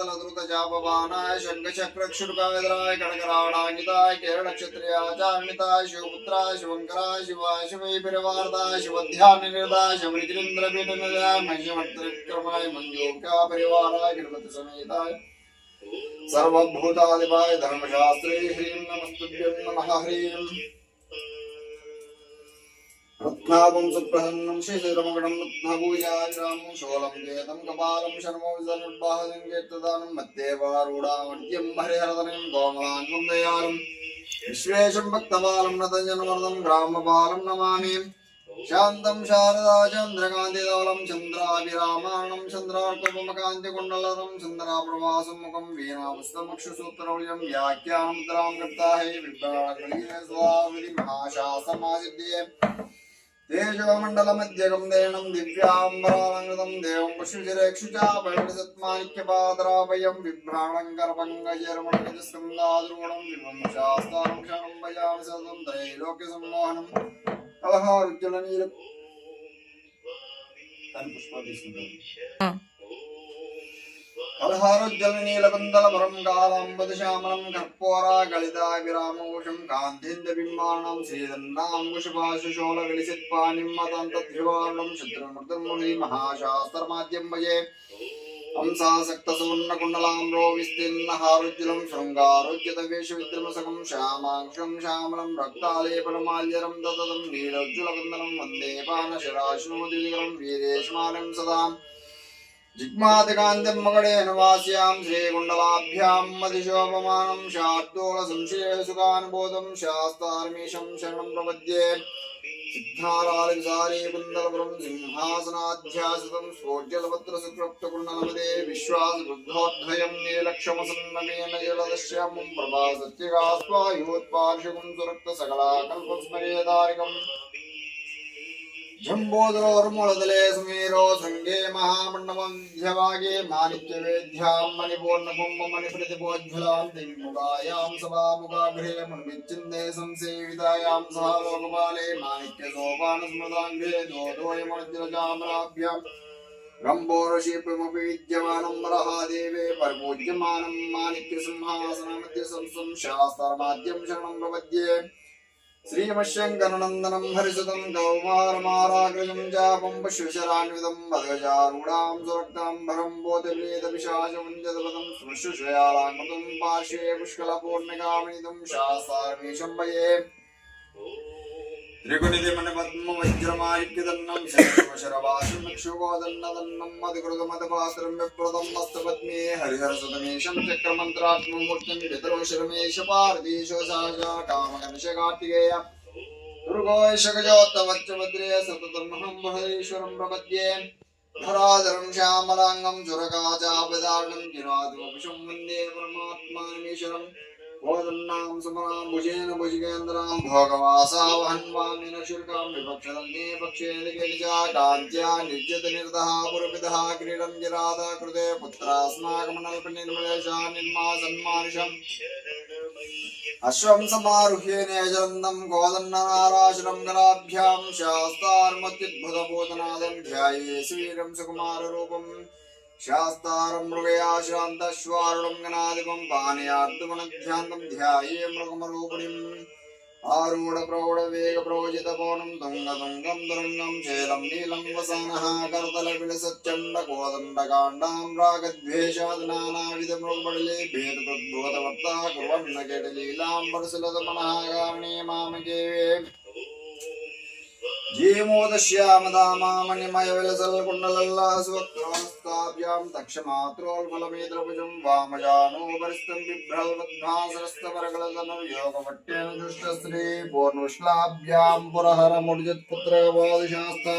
तलद्रुतजापवानाय शङ्खचक्रक्षुरकायधराय कनकराडाङ्गिताय केरळक्षत्रियाचार्णिताय शिवपुत्राय शिवङ्कराय शिवाय शिवैपरिवारदाय शिवध्याननिरताय शबरिगिरीन्द्रपीठनिलयाय महिषमर्तविक्रमाय मञ्जोक्यापरिवाराय गणपतिसमेताय सर्वभूतादिपाय धर्मशास्त्रे ह्रीं नमस्तुभ्यं नमः ह्रीं रत्नाभं सुप्रसन्नं श्रीश्रीरमगणं रत्नभूयाग्रामं शोलं केतं कपालं शर्मो विजनुर्बाहं कीर्तदानं मद्देवारूढामद्यं हरिहरतनं गोमलाङ्गं दयालं विश्वेशं भक्तबालं नतञ्जनवर्धं ग्रामबालं नमामि शान्तं शारदा चन्द्रकान्तिधवलं चन्द्राभिरामाणं चन्द्रार्कपमकान्तिकुण्डलधरं चन्द्राप्रभासं मुखं वीणापुस्तमक्षुसूत्रौल्यं व्याख्यामुद्रां कृताहे विभ्राणगणीयस्वामिति महाशासनमासिद्धिये तेजोमण्डलमध्यगं देनं दिव्याम्बरालङ्कृतं देवं पुष्पशिरेक्षुचा परिणिसत्मानिक्यपादराभयं बिभ्राणङ्करपङ्कजर्मणगजस्कन्दाद्रूढं विभं शास्तारं क्षणं भजामि सततं त्रैलोक्यसम्मोहनम् कलहारुज्जलनील कलहारुज्जलनीलकुन्दलपरं कालाम्बुदश्यामलं कर्पूरा गलिताभिरामोषं कान्तिन्दबिम्बाणां श्रीदन्नाङ्कुशभाषशोलगलिसित्पानिं मतन्तद्भिवारणं शत्रुमृतमुनि महाशास्त्रमाद्यं भजे हंसासक्तसुवर्णकुण्डलाम्रो विस्तीर्णहारुज्जलं शृङ्गारोज्यतवेशविद्रमसकं श्यामाक्षं श्यामलं रक्तालेपनमाल्यरं ददतं नीलोज्ज्वलकन्दनं वन्दे पानशराशनोदिकरं वीरेशमानं सदा जिग्मातिकान्तं मकडेन वास्यां श्रीकुण्डलाभ्यां मतिशोभमानं शार्दूलसंशयसुखानुबोधं शास्तार्मीशं शरणं प्रपद्ये सिद्धारालिसारी कुन्दलपुरं सिंहासनाध्यासितं स्फोज्जलपत्रसुकृप्तकुण्डलमदे विश्वासबुद्धोद्धयं नीलक्षमसन्नमेन जलदश्यामं प्रभासत्यगास्वायोत्पार्श्वं सुरक्तसकलाकल्पस्मरेदारिकम् जम्बोदरोर्मूलतले सुमेरो शृङ्गे महामण्डपमध्यभागे माणिक्यवेद्यां मणिपूर्णकुम्भमणिप्रतिभोज्ज्वलां दिङ्मुखायां सभामुखाग्रे मणिविच्छिन्दे संसेवितायां सह लोकपाले माणिक्यसोपानस्मृताङ्घ्रे दोदोयमर्जुनचामराभ्यां गम्भोरशिल्पमपि विद्यमानं वरहादेवे परिपूज्यमानं माणिक्यसिंहासनमध्ये संस्थं शास्त्रमाद्यं शरणं प्रपद्ये श्रीमशङ्करनन्दनं हरिसुतं कौमारमाराग्रजं चापं पुष्पशरान्वितं मदगजारूढां सुरक्ताम्बरं बोधवेदपिशाचमुञ्जतपदं स्मृशुषयालाङ्कृतं पार्श्वे पुष्कलपूर्णिकामणितं शास्तार्मीशं भजे त्रिगुणितिमणिपद्मवज्रमालिक्यदन्नं शरवाशुमक्षुगोदन्नदन्नं मधुकृतमदपात्रं विप्रदं मस्तपद्मे हरिहरसुतमेशं चक्रमन्त्रात्ममूर्तिं पितरोशरमेश पार्दीशो सहजा कामगणशकार्तिकेय दुर्गोशगजोत्तमच्चभद्रे सततमहं बृहदीश्वरं प्रपद्ये धराधरं श्यामलाङ्गं सुरकाचापदारणं जिनादिवपुषं वन्दे परमात्मानमीश्वरम् गोदन्नां सुमनां भुजेन भुजगेन्द्रां भोगवासावहन्वामिन शुल्कां विपक्षदन्ते पक्षेदिकेजा कान्त्या निर्जितनिर्दः पुरपितः क्रीडं जिरादा कृते पुत्रास्माकमनल्पनिर्मलेशा निर्मासन्मानुषम् अश्वं समारुह्य नेजरन्दं गोदन्ननाराशनं गणाभ्यां शास्तार्मत्युद्भुतबोधनादं ध्याये श्रीरं सुकुमाररूपम् शास्तारं मृगया श्रान्तश्वारुणं गणाधिपं पानयार्तुमनध्यान्तं ध्याये मृगमरूपिणीम् आरूढप्रौढवेगप्रोजितपौनं तुङ्गतुङ्गं दुरङ्गं शैलं नीलं वसानः करतलविलसच्चण्डकोदण्डकाण्डां रागद्वेषादनानाविधमृगपडले भेदतद्भुतवर्ता कुर्वन्न केटलीलां परशुलतमनः कारणे मामके जीमोदश्यामदामामणिमयविलसल्कुण्डलल्लासुवक्त्रास्ताभ्यां तक्षमात्रोल्फलमेत्रभुजं वामजानो वरिष्ठं बिभ्रल्वद्भासरस्तपरकलतनुर्योगपट्टेन दुष्टश्री पूर्णुश्लाभ्यां पुरहरमुर्जित्पुत्रवादिशास्ता